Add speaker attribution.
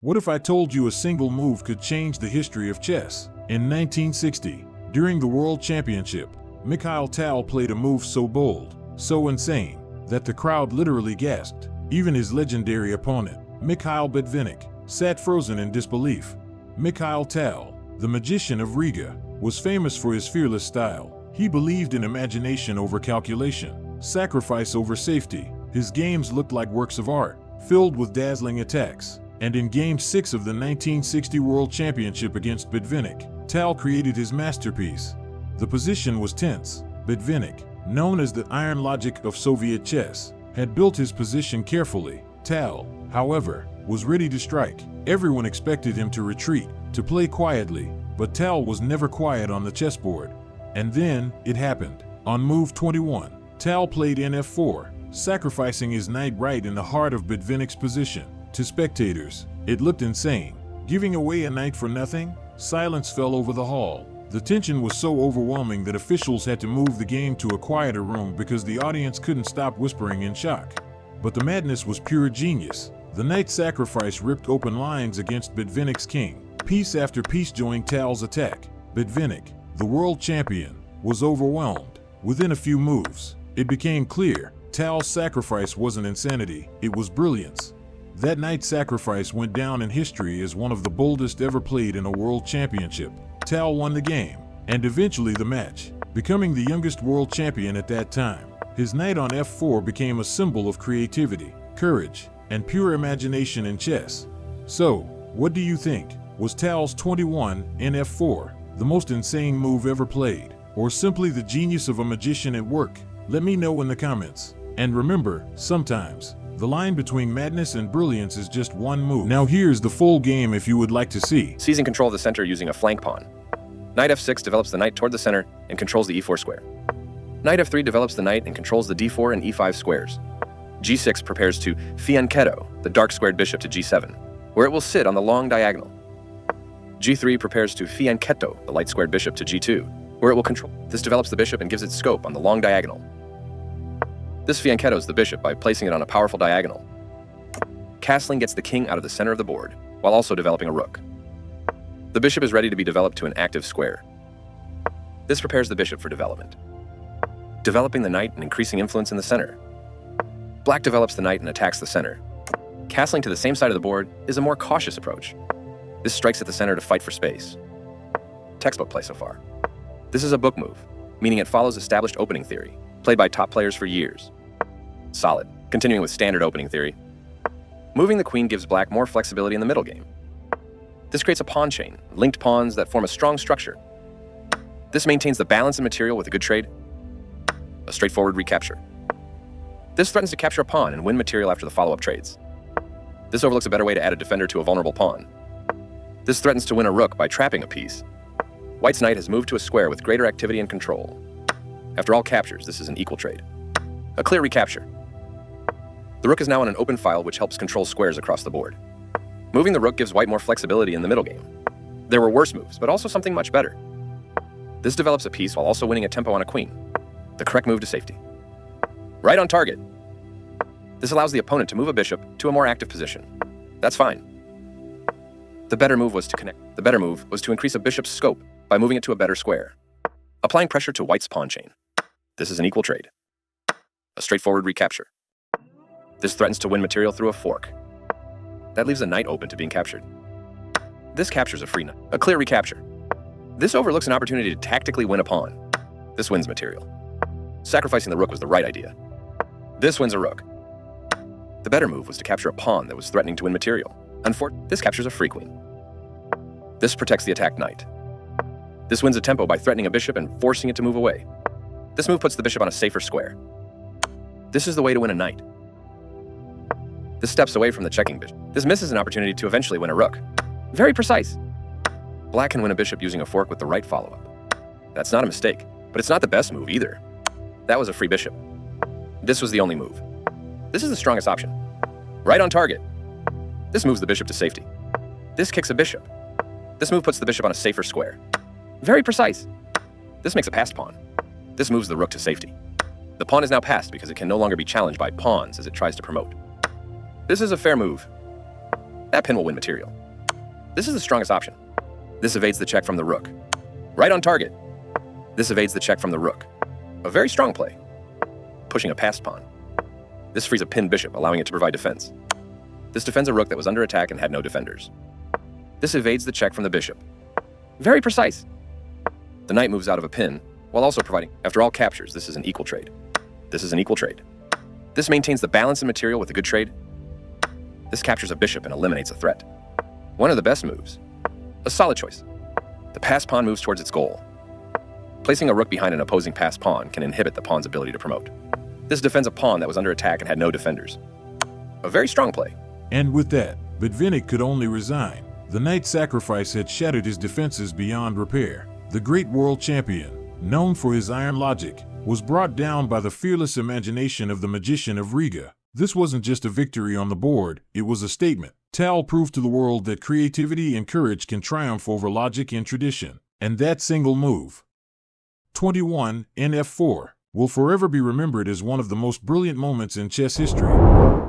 Speaker 1: What if I told you a single move could change the history of chess? In 1960, during the World Championship, Mikhail Tal played a move so bold, so insane, that the crowd literally gasped. Even his legendary opponent, Mikhail Botvinnik, sat frozen in disbelief. Mikhail Tal, the Magician of Riga, was famous for his fearless style. He believed in imagination over calculation, sacrifice over safety. His games looked like works of art, filled with dazzling attacks. And in Game 6 of the 1960 World Championship against Botvinnik, Tal created his masterpiece. The position was tense. Botvinnik, known as the iron logic of Soviet chess, had built his position carefully. Tal, however, was ready to strike. Everyone expected him to retreat, to play quietly, but Tal was never quiet on the chessboard. And then, it happened. On move 21, Tal played NF4, sacrificing his knight right in the heart of Botvinnik's position. To spectators, it looked insane. Giving away a knight for nothing? Silence fell over the hall. The tension was so overwhelming that officials had to move the game to a quieter room because the audience couldn't stop whispering in shock. But the madness was pure genius. The knight sacrifice ripped open lines against Botvinnik's king. Piece after piece joined Tal's attack. Botvinnik, the world champion, was overwhelmed. Within a few moves, it became clear Tal's sacrifice wasn't insanity, it was brilliance. That knight sacrifice went down in history as one of the boldest ever played in a world championship. Tal won the game, and eventually the match, becoming the youngest world champion at that time. His knight on f4 became a symbol of creativity, courage, and pure imagination in chess. So, what do you think? Was Tal's 21 NF4 the most insane move ever played, or simply the genius of a magician at work? Let me know in the comments. And remember, sometimes, the line between madness and brilliance is just one move. Now here's the full game if you would like to see.
Speaker 2: Seizing control of the center using a flank pawn. Knight f6 develops the knight toward the center and controls the e4 square. Knight f3 develops the knight and controls the d4 and e5 squares. g6 prepares to fianchetto, the dark squared bishop to g7, where it will sit on the long diagonal. g3 prepares to fianchetto, the light squared bishop to g2, where it will control. This develops the bishop and gives it scope on the long diagonal. This fianchettos the bishop by placing it on a powerful diagonal. Castling gets the king out of the center of the board, while also developing a rook. The bishop is ready to be developed to an active square. This prepares the bishop for development. Developing the knight and increasing influence in the center. Black develops the knight and attacks the center. Castling to the same side of the board is a more cautious approach. This strikes at the center to fight for space. Textbook play so far. This is a book move, meaning it follows established opening theory, played by top players for years. Solid. Continuing with standard opening theory. Moving the queen gives black more flexibility in the middle game. This creates a pawn chain, linked pawns that form a strong structure. This maintains the balance in material with a good trade. A straightforward recapture. This threatens to capture a pawn and win material after the follow-up trades. This overlooks a better way to add a defender to a vulnerable pawn. This threatens to win a rook by trapping a piece. White's knight has moved to a square with greater activity and control. After all captures, this is an equal trade. A clear recapture. The rook is now on an open file which helps control squares across the board. Moving the rook gives white more flexibility in the middle game. There were worse moves, but also something much better. This develops a piece while also winning a tempo on a queen. The correct move to safety. Right on target. This allows the opponent to move a bishop to a more active position. That's fine. The better move was to connect. The better move was to increase a bishop's scope by moving it to a better square. Applying pressure to white's pawn chain. This is an equal trade. A straightforward recapture. This threatens to win material through a fork. That leaves a knight open to being captured. This captures a free knight. A clear recapture. This overlooks an opportunity to tactically win a pawn. This wins material. Sacrificing the rook was the right idea. This wins a rook. The better move was to capture a pawn that was threatening to win material. Unfortunately, this captures a free queen. This protects the attacked knight. This wins a tempo by threatening a bishop and forcing it to move away. This move puts the bishop on a safer square. This is the way to win a knight. This steps away from the checking bishop. This misses an opportunity to eventually win a rook. Very precise. Black can win a bishop using a fork with the right follow-up. That's not a mistake, but it's not the best move either. That was a free bishop. This was the only move. This is the strongest option. Right on target. This moves the bishop to safety. This kicks a bishop. This move puts the bishop on a safer square. Very precise. This makes a passed pawn. This moves the rook to safety. The pawn is now passed because it can no longer be challenged by pawns as it tries to promote. This is a fair move. That pin will win material. This is the strongest option. This evades the check from the rook. Right on target. This evades the check from the rook. A very strong play. Pushing a passed pawn. This frees a pinned bishop, allowing it to provide defense. This defends a rook that was under attack and had no defenders. This evades the check from the bishop. Very precise. The knight moves out of a pin, while also providing. After all captures, this is an equal trade. This is an equal trade. This maintains the balance in material with a good trade. This captures a bishop and eliminates a threat. One of the best moves. A solid choice. The passed pawn moves towards its goal. Placing a rook behind an opposing passed pawn can inhibit the pawn's ability to promote. This defends a pawn that was under attack and had no defenders. A very strong play.
Speaker 1: And with that, Botvinnik could only resign. The knight's sacrifice had shattered his defenses beyond repair. The great world champion, known for his iron logic, was brought down by the fearless imagination of the Magician of Riga. This wasn't just a victory on the board, it was a statement. Tal proved to the world that creativity and courage can triumph over logic and tradition. And that single move, 21 NF4, will forever be remembered as one of the most brilliant moments in chess history.